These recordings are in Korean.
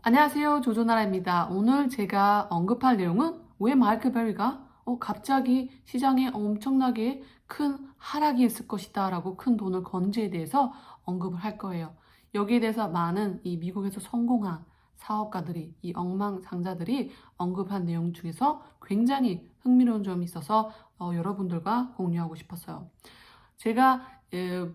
안녕하세요. 조조나라입니다. 오늘 제가 언급할 내용은 왜 마이클 베리가 갑자기 시장에 엄청나게 큰 하락이 있을 것이다 라고 큰 돈을 건지에 대해서 언급을 할 거예요. 여기에 대해서 많은 이 미국에서 성공한 사업가들이, 이 억만장자들이 언급한 내용 중에서 굉장히 흥미로운 점이 있어서 여러분들과 공유하고 싶었어요. 제가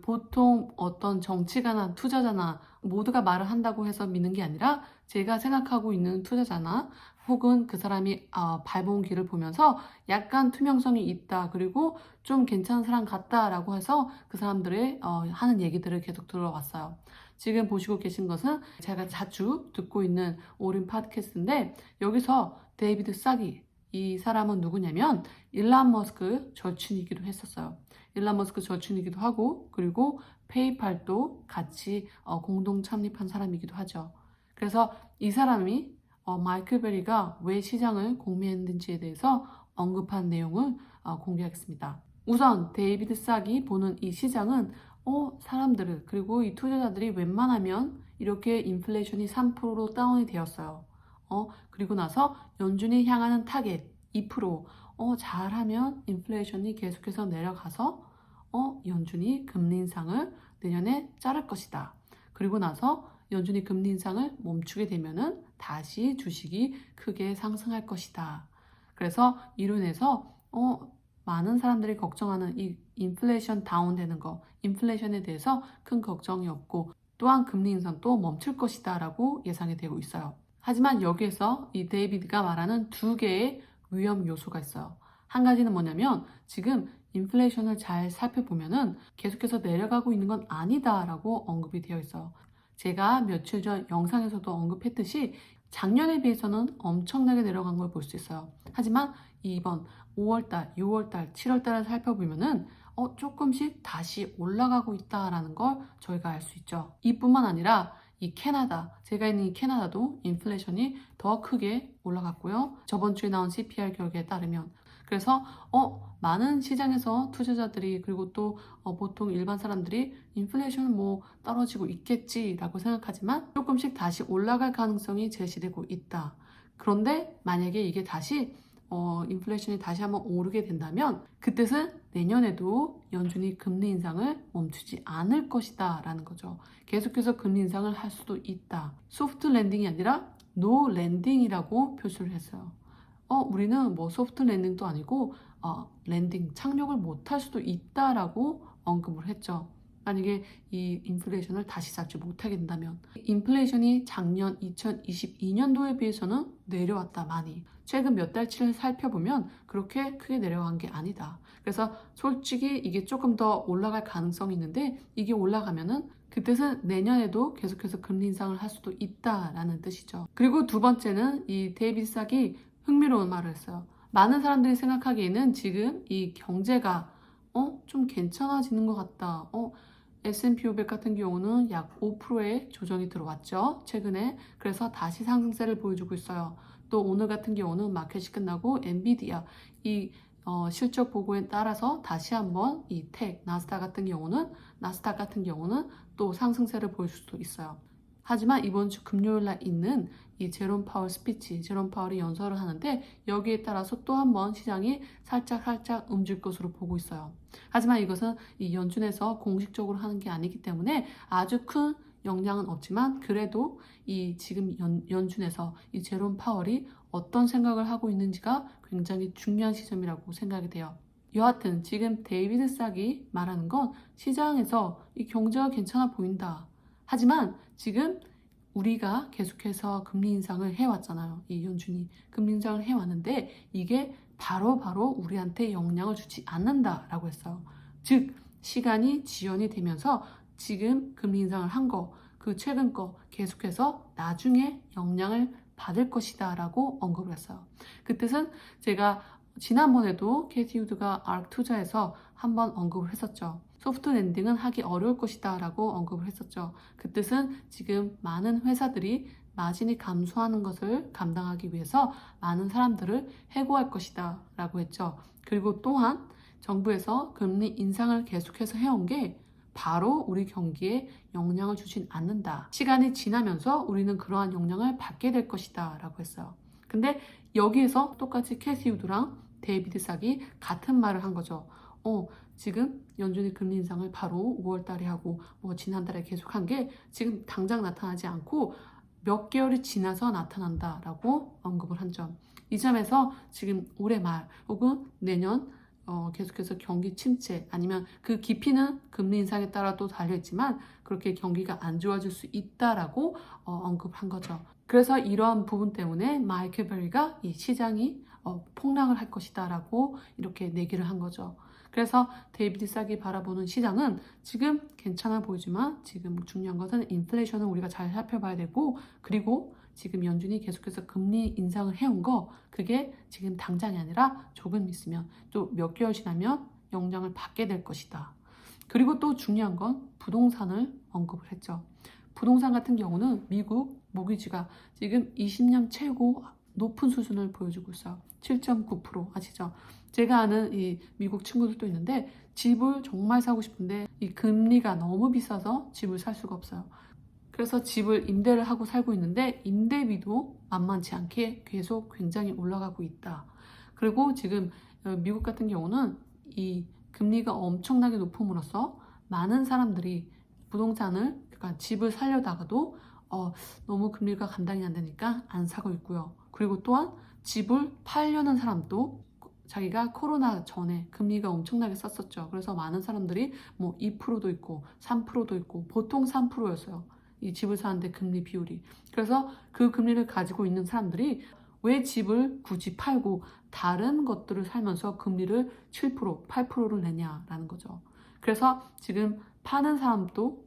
보통 어떤 정치가나 투자자나 모두가 말을 한다고 해서 믿는 게 아니라 제가 생각하고 있는 투자자나 혹은 그 사람이 밟아온 길을 보면서 약간 투명성이 있다, 그리고 좀 괜찮은 사람 같다라고 해서 그 사람들의 하는 얘기들을 계속 들어왔어요. 지금 보시고 계신 것은 제가 자주 듣고 있는 오린 팟캐스트인데, 여기서 데이비드 사기, 이 사람은 누구냐면 일론 머스크 절친이기도 했었어요. 일론 머스크 절친이기도 하고, 그리고 페이팔도 같이 공동 창립한 사람이기도 하죠. 그래서 이 사람이 마이클 베리가 왜 시장을 공매했는지에 대해서 언급한 내용을 공개하겠습니다. 우선 데이비드 싹이 보는 이 시장은 사람들을, 그리고 이 투자자들이 웬만하면 이렇게 인플레이션이 3%로 다운이 되었어요. 그리고 나서 연준이 향하는 타겟 2%, 잘하면 인플레이션이 계속해서 내려가서 연준이 금리 인상을 내년에 자를 것이다. 그리고 나서 연준이 금리 인상을 멈추게 되면은 다시 주식이 크게 상승할 것이다. 그래서 이로 인해서 많은 사람들이 걱정하는 이 인플레이션 다운되는 거, 인플레이션에 대해서 큰 걱정이 없고, 또한 금리 인상도 멈출 것이다 라고 예상이 되고 있어요. 하지만 여기에서 이 데이비드가 말하는 두 개의 위험 요소가 있어요. 한 가지는 뭐냐면 지금 인플레이션을 잘 살펴보면은 계속해서 내려가고 있는 건 아니다라고 언급이 되어 있어요. 제가 며칠 전 영상에서도 언급했듯이 작년에 비해서는 엄청나게 내려간 걸 볼 수 있어요. 하지만 이번 5월달, 6월달, 7월달을 살펴보면은 조금씩 다시 올라가고 있다라는 걸 저희가 알 수 있죠. 이뿐만 아니라 이 캐나다, 제가 있는 이 캐나다도 인플레이션이 더 크게 올라갔고요. 저번 주에 나온 CPR 결과에 따르면. 그래서 많은 시장에서 투자자들이, 그리고 또 보통 일반 사람들이 인플레이션은 뭐 떨어지고 있겠지라고 생각하지만 조금씩 다시 올라갈 가능성이 제시되고 있다. 그런데 만약에 이게 다시 인플레이션이 다시 한번 오르게 된다면 그 뜻은 내년에도 연준이 금리 인상을 멈추지 않을 것이다 라는 거죠. 계속해서 금리 인상을 할 수도 있다. 소프트 랜딩이 아니라 노 랜딩이라고 표시를 했어요. 우리는 뭐 소프트 랜딩도 아니고 랜딩, 착륙을 못할 수도 있다라고 언급을 했죠. 만약에 이 인플레이션을 다시 잡지 못하게 된다면. 인플레이션이 작년 2022년도에 비해서는 내려왔다, 많이. 최근 몇 달치를 살펴보면 그렇게 크게 내려간 게 아니다. 그래서 솔직히 이게 조금 더 올라갈 가능성이 있는데, 이게 올라가면은 그 뜻은 내년에도 계속해서 금리 인상을 할 수도 있다라는 뜻이죠. 그리고 두 번째는 이 데이비드 싹이 흥미로운 말을 했어요. 많은 사람들이 생각하기에는 지금 이 경제가 좀 괜찮아지는 것 같다. S&P 500 같은 경우는 약 5%의 조정이 들어왔죠, 최근에. 그래서 다시 상승세를 보여주고 있어요. 또 오늘 같은 경우는 마켓이 끝나고 엔비디아 이 실적 보고에 따라서 다시 한번 이 나스닥 같은 경우는 또 상승세를 보여줄 수도 있어요. 하지만 이번 주 금요일 날 있는 이 제롬 파월 스피치, 제롬 파월이 연설을 하는데 여기에 따라서 또 한 번 시장이 살짝 움직일 것으로 보고 있어요. 하지만 이것은 이 연준에서 공식적으로 하는 게 아니기 때문에 아주 큰 영향은 없지만, 그래도 이 지금 연준에서 이 제롬 파월이 어떤 생각을 하고 있는지가 굉장히 중요한 시점이라고 생각이 돼요. 여하튼 지금 데이비드 싹이 말하는 건 시장에서 이 경제가 괜찮아 보인다. 하지만 지금 우리가 계속해서 금리 인상을 해왔잖아요. 이 연준이 금리 인상을 해왔는데 이게 바로 우리한테 영향을 주지 않는다라고 했어요. 즉 시간이 지연이 되면서 지금 금리 인상을 한 거, 그 최근 거 계속해서 나중에 영향을 받을 것이다 라고 언급을 했어요. 그 뜻은 제가 지난번에도 캐티 우드가 ARK 투자에서 한번 언급을 했었죠. 소프트 랜딩은 하기 어려울 것이다 라고 언급을 했었죠. 그 뜻은 지금 많은 회사들이 마진이 감소하는 것을 감당하기 위해서 많은 사람들을 해고할 것이다 라고 했죠. 그리고 또한 정부에서 금리 인상을 계속해서 해온 게 바로 우리 경기에 영향을 주진 않는다. 시간이 지나면서 우리는 그러한 영향을 받게 될 것이다 라고 했어요. 근데 여기에서 똑같이 캐시 우드랑 데이비드 싹이 같은 말을 한 거죠. 지금 연준이 금리 인상을 바로 5월 달에 하고 뭐 지난달에 계속한 게 지금 당장 나타나지 않고 몇 개월이 지나서 나타난다라고 언급을 한 점. 이 점에서 지금 올해 말 혹은 내년 계속해서 경기 침체 아니면 그 깊이는 금리 인상에 따라 또 달려있지만 그렇게 경기가 안 좋아질 수 있다라고 언급한 거죠. 그래서 이러한 부분 때문에 마이클 베리가 이 시장이 폭락을 할 것이다 라고 이렇게 내기를 한 거죠. 그래서 데이비드 싹이 바라보는 시장은 지금 괜찮아 보이지만 지금 중요한 것은 인플레이션을 우리가 잘 살펴봐야 되고 그리고 지금 연준이 계속해서 금리 인상을 해온 거 그게 지금 당장이 아니라 조금 있으면 또 몇 개월 지나면 영향을 받게 될 것이다. 그리고 또 중요한 건 부동산을 언급을 했죠. 부동산 같은 경우는 미국 모기지가 지금 20년 최고 높은 수준을 보여주고 있어요. 7.9% 아시죠? 제가 아는 이 미국 친구들도 있는데 집을 정말 사고 싶은데 이 금리가 너무 비싸서 집을 살 수가 없어요. 그래서 집을 임대를 하고 살고 있는데 임대비도 만만치 않게 계속 굉장히 올라가고 있다. 그리고 지금 미국 같은 경우는 이 금리가 엄청나게 높음으로써 많은 사람들이 부동산을 그러니까 집을 살려다가도 너무 금리가 감당이 안 되니까 안 사고 있고요. 그리고 또한 집을 팔려는 사람도 자기가 코로나 전에 금리가 엄청나게 쌌었죠. 그래서 많은 사람들이 뭐 2%도 있고 3%도 있고 보통 3%였어요. 이 집을 사는데 금리 비율이. 그래서 그 금리를 가지고 있는 사람들이 왜 집을 굳이 팔고 다른 것들을 살면서 금리를 7%, 8%를 내냐라는 거죠. 그래서 지금 파는 사람도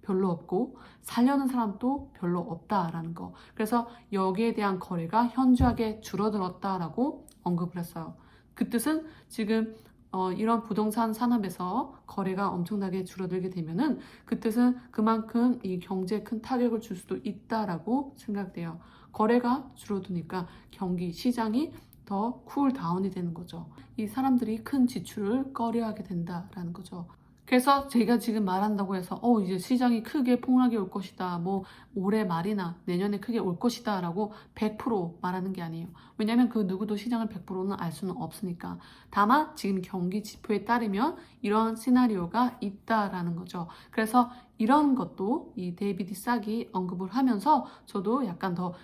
별로 없고 살려는 사람도 별로 없다라는 거. 그래서 여기에 대한 거래가 현저하게 줄어들었다라고 언급을 했어요. 그 뜻은 지금 이런 부동산 산업에서 거래가 엄청나게 줄어들게 되면은 그 뜻은 그만큼 이 경제에 큰 타격을 줄 수도 있다라고 생각돼요. 거래가 줄어드니까 경기 시장이 더 쿨다운이 되는 거죠. 이 사람들이 큰 지출을 꺼려하게 된다라는 거죠. 그래서 제가 지금 말한다고 해서 이제 시장이 크게 폭락이 올 것이다. 뭐 올해 말이나 내년에 크게 올 것이다 라고 100% 말하는 게 아니에요. 왜냐하면 그 누구도 시장을 100%는 알 수는 없으니까. 다만 지금 경기 지표에 따르면 이런 시나리오가 있다라는 거죠. 그래서 이런 것도 이 데이비드 싹이 언급을 하면서 저도 약간 더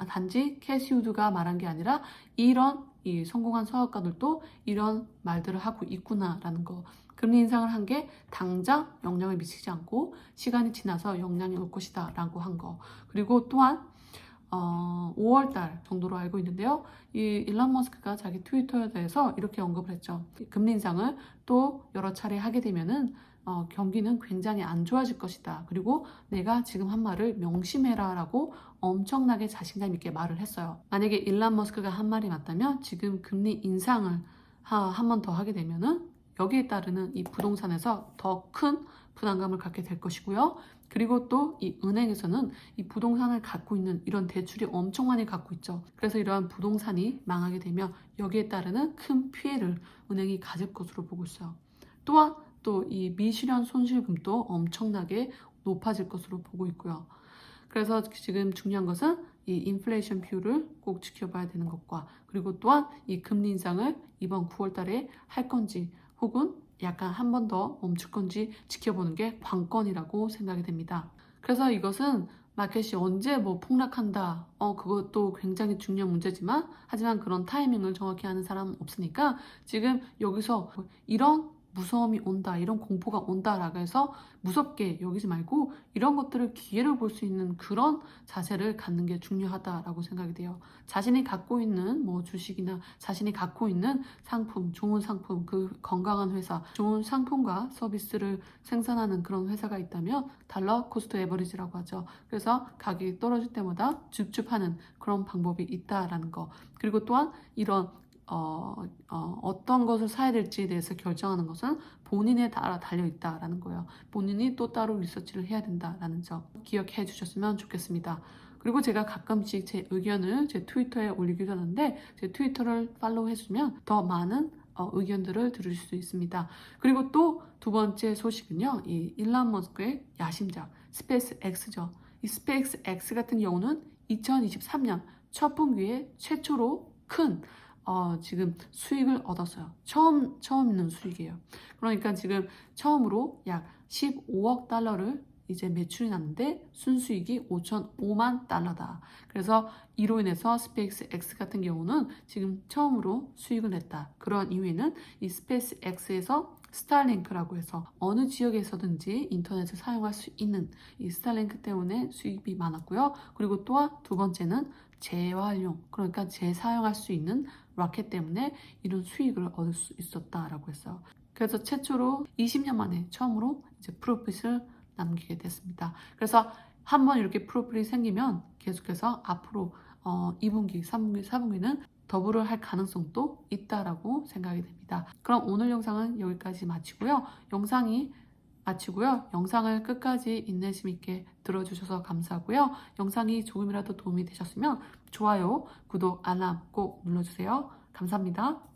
단지 캐시 우드가 말한 게 아니라 이런 이 성공한 사업가들도 이런 말들을 하고 있구나라는 거. 금리 인상을 한 게 당장 영향을 미치지 않고 시간이 지나서 영향이 올 것이다 라고 한 거. 그리고 또한 5월달 정도로 알고 있는데요. 이 일론 머스크가 자기 트위터에 대해서 이렇게 언급을 했죠. 금리 인상을 또 여러 차례 하게 되면은 경기는 굉장히 안 좋아질 것이다. 그리고 내가 지금 한 말을 명심해라 라고 엄청나게 자신감 있게 말을 했어요. 만약에 일론 머스크가 한 말이 맞다면 지금 금리 인상을 한 번 더 하게 되면은 여기에 따르는 이 부동산에서 더 큰 부담감을 갖게 될 것이고요. 그리고 또 이 은행에서는 이 부동산을 갖고 있는 이런 대출이 엄청 많이 갖고 있죠. 그래서 이러한 부동산이 망하게 되면 여기에 따르는 큰 피해를 은행이 가질 것으로 보고 있어요. 또한 또 이 미실현 손실금도 엄청나게 높아질 것으로 보고 있고요. 그래서 지금 중요한 것은 이 인플레이션 비율을 꼭 지켜봐야 되는 것과 그리고 또한 이 금리 인상을 이번 9월 달에 할 건지 혹은 약간 한 번 더 멈출 건지 지켜보는 게 관건이라고 생각이 됩니다. 그래서 이것은 마켓이 언제 뭐 폭락한다 그것도 굉장히 중요한 문제지만 하지만 그런 타이밍을 정확히 아는 사람은 없으니까 지금 여기서 이런 무서움이 온다, 이런 공포가 온다라고 해서 무섭게 여기지 말고 이런 것들을 기회로 볼 수 있는 그런 자세를 갖는 게 중요하다라고 생각이 돼요. 자신이 갖고 있는 뭐 주식이나 자신이 갖고 있는 상품, 좋은 상품, 그 건강한 회사, 좋은 상품과 서비스를 생산하는 그런 회사가 있다면 달러 코스트 에버리지라고 하죠. 그래서 가격이 떨어질 때마다 줍줍하는 그런 방법이 있다라는 거. 그리고 또한 이런 어떤 것을 사야 될지에 대해서 결정하는 것은 본인에 따라 달려있다라는 거예요. 본인이 또 따로 리서치를 해야 된다라는 점 기억해 주셨으면 좋겠습니다. 그리고 제가 가끔씩 제 의견을 제 트위터에 올리기도 하는데 제 트위터를 팔로우 해주면 더 많은 의견들을 들을 수 있습니다. 그리고 또 두 번째 소식은요. 이 일론 머스크의 야심작 스페이스 X죠. 이 스페이스 X 같은 경우는 2023년 첫 분기에 최초로 큰 지금 수익을 얻었어요. 처음 있는 수익이에요. 그러니까 지금 처음으로 약 15억 달러를 이제 매출이 났는데 순수익이 5만 달러다. 그래서 이로 인해서 스페이스 X 같은 경우는 지금 처음으로 수익을 냈다. 그런 이유에는 이 스페이스 X에서 스타링크라고 해서 어느 지역에서든지 인터넷을 사용할 수 있는 이 스타링크 때문에 수익이 많았고요. 그리고 또한 두 번째는 재활용, 그러니까 재사용할 수 있는 로켓 때문에 이런 수익을 얻을 수 있었다라고 했어요. 그래서 최초로 20년 만에 처음으로 이제 프로핏을 남기게 됐습니다. 그래서 한번 이렇게 프로필이 생기면 계속해서 앞으로 2분기, 3분기, 4분기는 더불어 할 가능성도 있다라고 생각이 됩니다. 그럼 오늘 영상은 여기까지 마치고요. 영상을 끝까지 인내심 있게 들어주셔서 감사하고요. 영상이 조금이라도 도움이 되셨으면 좋아요, 구독, 알람 꼭 눌러주세요. 감사합니다.